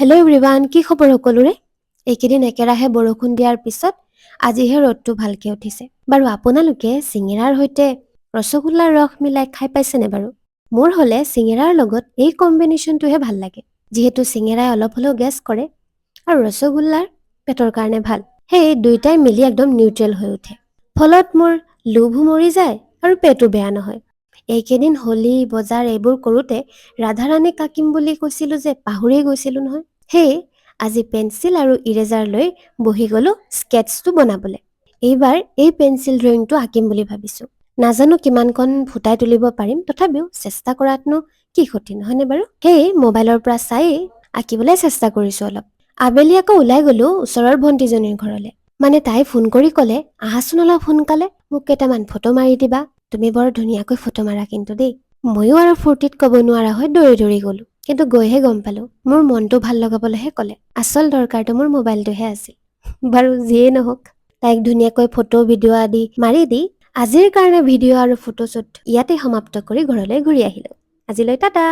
Hello' everyone, কি খবৰ সকলোৰে? এইকেইদিন একেৰাহে বৰষুণ দিয়াৰ পিছত আজিহে ৰ'দটো ভালকে উঠিছে। বাৰু আপোনালোকে চিঙেৰাৰ সৈতে ৰসগোল্লাৰ ৰস মিলাই খাই পাইছেনে বাৰু? মোৰ হ'লে চিঙেৰাৰ লগত এই কম্বিনেশ্যনটোহে ভাল লাগে, যিহেতু চিঙেৰাই অলপ হ'লেও গেছ কৰে আৰু ৰসগোল্লাৰ পেটৰ কাৰণে ভাল। সেই দুয়োটাই মিলি একদম নিউট্ৰেল হৈ উঠে। ফলত মোৰ লোভো মৰি যায় আৰু পেটো বেয়া নহয়। এইকেইদিন হোলী বজাৰ এইবোৰ কৰোঁতে ৰাধাৰাণীক আঁকিম বুলি কৈছিলোঁ যে পাহৰিয়ে গৈছিলোঁ নহয়। সেয়ে আজি পেঞ্চিল আৰু ইৰেজাৰ লৈ বহি গ'লো স্কেটছটো বনাবলৈ। এইবাৰ এই পেঞ্চিল ড্ৰয়িংটো আঁকিম বুলি ভাবিছোঁ। নাজানো কিমানকণ ফুটাই তুলিব পাৰিম, তথাপিও চেষ্টা কৰাতনো কি ক্ষতি, নহয়নে বাৰু? সেয়ে মোবাইলৰ পৰা চাই আঁকিবলৈ চেষ্টা কৰিছোঁ অলপ। আবেলি আকৌ ওলাই গ'লো ওচৰৰ ভণ্টিজনীৰ ঘৰলৈ। মানে তাই ফোন কৰি ক'লে, আহাচোন অলপ সোনকালে, মোক কেইটামান ফটো মাৰি দিবা। তুমি বৰ ধুনীয়াকৈ ফটো মাৰা কিন্তু দেই। ময়ো আৰু ফূৰ্তিত ক'ব নোৱাৰা হৈ দৌৰি গ'লো। কিন্তু গৈহে গম পালোঁ মোৰ মনটো ভাল লগাবলৈহে ক'লে। আচল দৰকাৰটো মোৰ মোবাইলটোহে আছিল। বাৰু যিয়েই নহওক, তাইক ধুনীয়াকৈ ফটো ভিডিঅ' আদি মাৰি দি আজিৰ কাৰণে ভিডিঅ' আৰু ফটোশ্বুট ইয়াতে সমাপ্ত কৰি ঘৰলৈ ঘূৰি আহিলোঁ। আজিলৈ টাটা।